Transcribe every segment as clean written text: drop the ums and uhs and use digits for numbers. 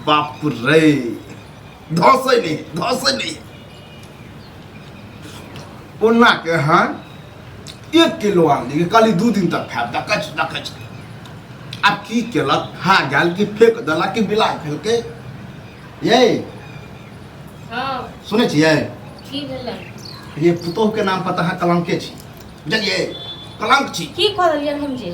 बाप रे धसे नहीं ओना के हाँ 1 किलो आनली कल 2 दिन तक खाब दकच अब की केलक हाँ गाल की फेंक देलक कि बिला फेंके ये हाँ सुने छियै की भेलै ये पुतोह के नाम पता है कलंके छी बुझलिए कलंक छी की कह देलियै हम जे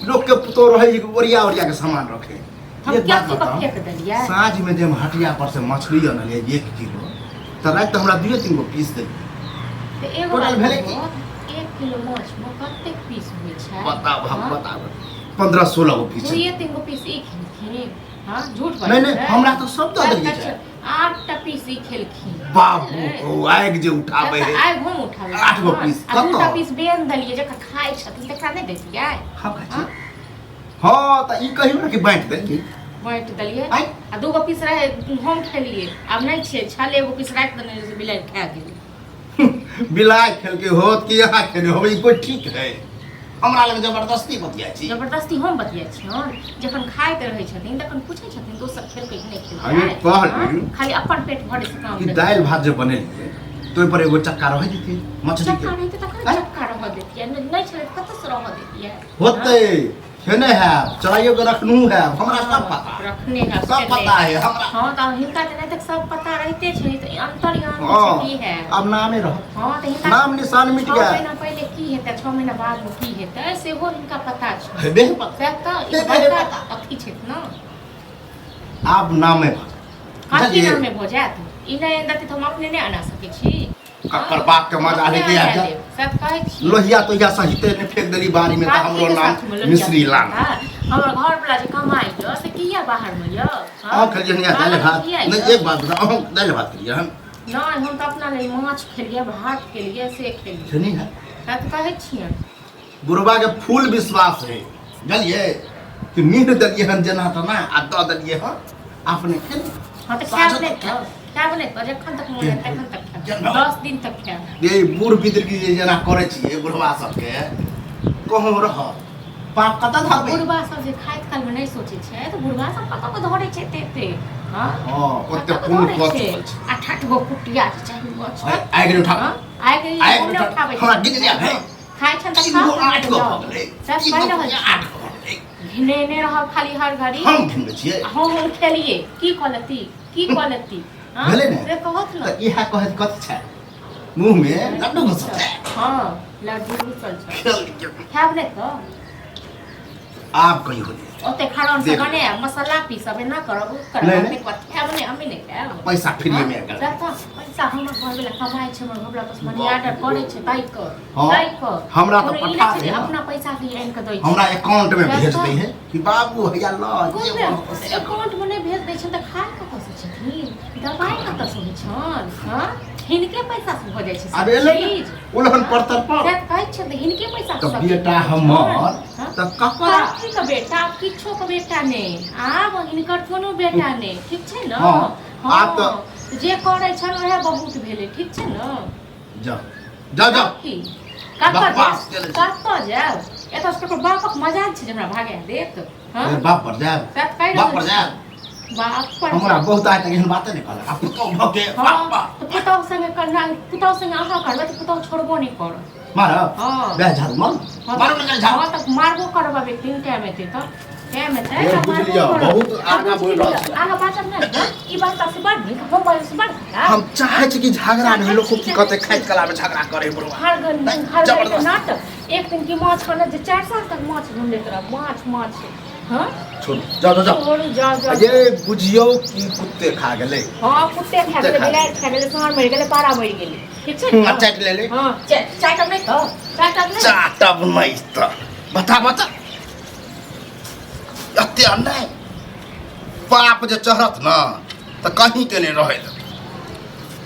लोग के पुतोह रहे जे ओरिया के सामान रखे हम एक क्या बात की बताओ फेंक देलियै साँझ में जब हटिया पर से मछली अनलिए 1 किलो तो रात हमरा 2-3 गो पीस दे तऽ एगो टोटल भेलै की 1 किलो माछ में कतेक पीस होइ छै बताब हम हाँ? बताब 15-16 गो पीस 2-3 गो पीस ई खेलखिन हाँ झूठ नहीं हमरा तो सब दे देलिए छै 8टा पीस ई खेलखिन बाबू ओ आगि जे उठाबै है आइ हम उठाबै 8 गो पीस आ 2टा कतऽ पीस बेन देलियै जकर खाइ छथिन तकरा नहि दैतियै हम कहै छी हाँ तो ई कहियो ना कि बांट देंगे बाँटि देलियै आइ आ 2 गो पीस रहे हम खेलियै आब नहि छै छल एगो पीस राखि देने से बिलाइ खा गेलै बिलाइ खेलके होत कि यहाँ खेले होबै ई कोई ठीक है हमरा लग जबरदस्ती बतिया छी जबरदस्ती हम बतिया छियन जखन खाइत रहै छथिन तखन पूछै छथिन दोसर खेलकै कि नहि हमे खेलकै कहली खाली अपन पेट भरे से काम कि दालि भात जे बनेलिए तो पर एगो चक्का रह जेती मछली चक्का के नहीं तो तखन चक्का रह देतियै नहीं छलै तऽ कतऽ से रह देतियै होते खेने है चलाइयो के रखनू है हमरा सब पता रखने है सब पता है हमरा हां तऽ हिनका तऽ नहीं तक सब पता रहते छै तऽ अंतर्यामी हाँ, की है अब नामे रह हां तऽ हिनका नाम निशान मिट 6 गया महीना पहले की हेतै 6 महीना बाद में की हेतै सेहो हिनका पता छै हेबे पता तऽ हेबे ई पता। अथी छै न आब नामे कथी नाम में भऽ जायत ई नहीं देतै तऽ हम अपने नहीं आना सकै छी ककर बाप के मजा लेके आ जा सब कहै छी लोहिया तो या सहिते ने फेंक देली बारी में तो हमरो नाम मिश्री लाल हमर घर वाला जे कमाई य से किया बाहर में य हां खलिए नहीं दाल भात नहीं एक बात बताओ हम दाल भात करिए हम नहीं हम तो अपना लिए माछ खेलिए भात खेलिए से खेलिए सुनी है बात कहै छियै बुढ़वा के फूल विश्वास है बुझलिए कि मीट दलिए हन जना त ना आ द दलिए हन अपने खेल हां तो खाब नहीं तो जखन तक मोन है तखन तक खाब 10 दिन तक खाब ये बूढ़ पितर की जे जना करे छिए बुढ़वा सब के कहूं रह पाप कत धरबे बुढ़वा सब जे खाइत काल में नहीं सोचे छै तो बुढ़वा सब कत को धरे छै तेते हां हां ओते खून कस छै 8 गो कुटिया चाही माछ आइ गेल उठा आइ गेल उठाबै हमरा गिन जा है खाइ छन त 8 गो हो गेलै सब कहि रहल 8 गो हो गेलै घिनेने रहब खाली हर घड़ी हम घिन छिए हम खेलिए की कहलती हां भेले ने से कहत न त इहा कहत कत छै मुंह में लड्डू घुसल छै हां लड्डू घुसल छै खेल खाब नहीं तो आप कहीं हो ओते खड़न से बने मसाला पीसबे ना करब नहीं, करब कत खाब नहीं हमें नहीं खाब पैसा फ्री में कर पैसा हमर घर वाला कमाई छै हमर घर वाला मनी ऑर्डर करे छै ताई कर हाँ, ताई कर हमरा तो कोनो ई पठा नहीं दे छै ना। अपना पैसा से आन के दै छै हमरा अकाउंट में भेज दे है कि बाबू भैया ला अकाउंट में नहीं भेज दै छै त खाय कतऽ से छथिन दवाई कतऽ से होइ छन हां हिनके पैसा से हो जाइ छै अबे ले उलहन पड़तर पर से कहै छै त हिनके पैसा तो से बेटा हमर त ककरा काकी का बेटा किछो का बेटा ने आब हिनकर कोनो बेटा ने ठीक छै न हाँ, आब तो जे करै छन ओहे बहुत भेलै ठीक छै न जा जा जा की बकवास केले छै। कतऽ जाब एतऽ से ककर बापक मजाक छै जे हमरा भागा देत हां मेरे बाप पर जा बात कहि बाप पर रहल जा छी। बाप पर हमरा बहुत आज तक एहन बातें नहीं कहला अब तो भके हां पुतौ संगे करना पुतौ संगे अहाँ करबै त पुतौ छोड़बो नहीं कर मार हाँ। बे झाड़ू मार मारो ना झाड़ू हां त मारबो करबा व्यक्ति क्या में ते त क्या में ते ये बुझ लिया, बहुत आगा बोल रहल छी। आगा बात नहीं ई बात से बढ़ नहीं मोबाइल से बढ़ हम चाहे छी कि झगड़ा नहीं लोग की कहते खाइत कला में झगड़ा करे बुढ़वा हर घर जबरदस्त। नाटक एक दिन की माछ खाना जे 4 साल तक माछ ढूंढते रह माछ हां छोड़ जा जा जा छोड़ जा जा ये बुझियो कि कुत्ते खा गेले हां कुत्ते खा गेले बिलाइ खा गेले सार मर गेले पारा मर गेले ठीक छै ना चाट ले ले हां चाट नहीं तो चाट नहीं चाटब नहीं त बता बता अत्ते अन्याय पाप जे चढ़त ना त कहीं के नहीं रहे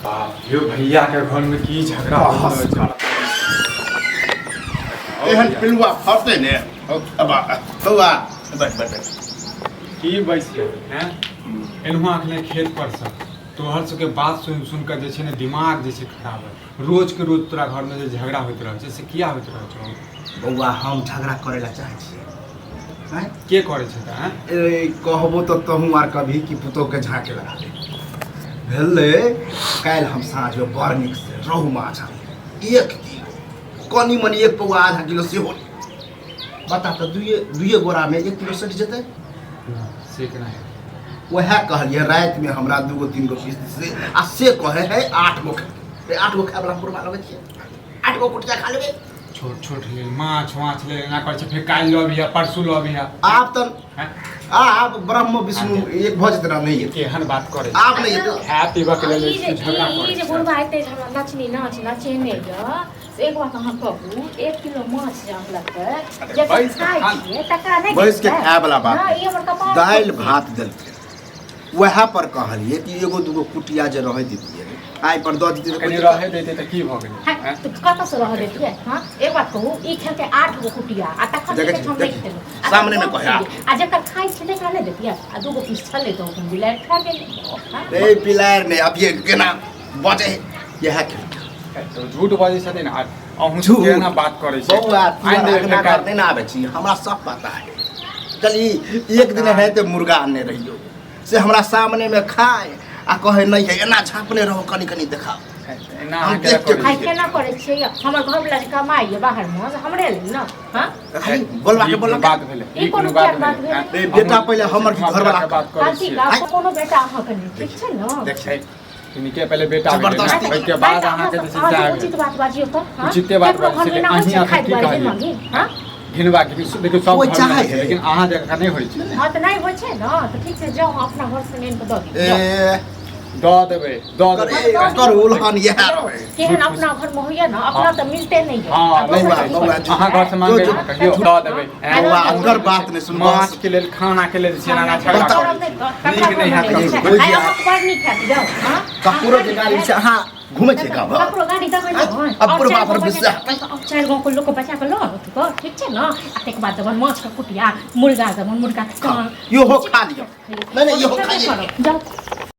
बाप यो भैया के घर में की झगड़ा हो रहा एहन पिलुआ फरते ने अब बउआ बैठ बैठ की बैस के हैं एनहुआ अखने खेत पर से तोहर सबके बात सुन कर जे छै ने दिमाग जे छै खराब है रोज के रोज तोरा घर में जे झगड़ा होइत रहै छै से किया होइत रहै छै बउआ हम झगड़ा करे ला चाहे छी हैं के करे छै त हैं ए कहबो तो तहूँ आर कभी कि पुतोह के झाँके लगा दे भेलै काल्हि हम साँझ में बड़ नीक से रोहु माछ आनलियै 1 किलो कनी मनी 1 पौआ आधा किलो सेहो बता तो दुइये गोरा में 1 किलो सटि जेतै से केना वह कहलिए रात में हमरा 2 3 गो पीस से आ से कहे है 8 गो खाए 8 गो खाए वाला पुरवा लगे छियै 8 गो कुटिया खा लेबे छोट छोट ले माछ ले ना कर छै फेर काल्हि लऽ बिया परसू लऽ बिया आप तो आप ब्रह्म विष्णु एक भज तरह नहीं है केहन बात करे आप नहीं है खाय पीबऽ के लेल झगड़ा ई करे जे बुढ़बा एते हमरा नचनी नचेने य से एक बात अहाँ कहू 1 किलो माछ जे अनलकै जे खाइ छियै तकरा नहि बैस के खाय वाला बात हां ई हमर कपाल दाल भात देलकै वह पर कहलिए कि एगो दूगो कुटिया जे रह दितिए आइ पर दऽ दितिए कनी रहे देते त की भ गेलै तो कतऽ से रह देतियै हां एक बात कहू ई खेलकै 8 गो कुटिया आ तखन देखै हम छी, नहीं खेलौ सामने में कहै आ जकर खाइ छै तकरा नहि देतियै आ 2 गो पीस छलै तो हम बिलाइ खा गेल ए पिलार ने अब ये केना बचे यह तो झूठ बाजै छथिन आ अहूँ झूठ। केना बात करै छै बौआ आइन देबै ना फेर नहीं ना आबै छी हमरा सब पता है कल एक दिन है तो मुर्गा आने रहियो से हमरा सामने में खाए आ कहे नहीं है एना झाँपने रहो कनी कनी देखा एना हम अहाँ देख के करै खाइ छियै। केना करै छियै हमर घर वाला जे कमाइ ये बाहर में हमरे लेल न हां बोलवा के ई बोलवा कोनो बात भेलै ई कोनो बात भेलै? ए, बेटा पहिले हमर घर वाला के बात करै कांची छियै। का कोनो बेटा अहाँ के ठीक छै न देख छै इनके पहले बेटा भेलै ने, जबरदस्ती। ओहिके बाद अहाँके जे छै से उचित बात बाजियो त हां उचिते बात बाजै छै, अहीं अहाँ की कहलियै? हां घिनबा के देखियो सब कोइ घर चाहे में छै, है। लेकिन अहाँ जगह नहीं होय छै हां त नहीं होय छै न त ठीक छै जाओ अपना घर से नेन के दऽ दी ए दऽ देबै दऽ देबै कर उल्हन यह रहे केहन अपना घर में होइए न अपना त मिलते नहीं है हाँ आ नहीं दोसर बौआ, के बौआ, अहाँ घर से मांगे जो- कहियो दऽ देबै बौआ अगर बात नहीं सुन माछ के लेल खाना के लेल से ना झगड़ा बताओ। करै छी। नीक नहीं हैत कहियो। कहियो। आइ हम अखबार नहीं खाती जाओ हां कपूरो के गाड़ी से अहाँ घूमे छै गाँव ककरो गाड़ी दबै न अब पूरा पर विश्वास अब 4 गाँव को लोग को बचा के लो तो ठीक छै न आ तेक बाद जब माछ का कुटिया मुर्गा जब मुर्गा यो हो खा लियो नहीं नहीं यो हो खा लियो जाओ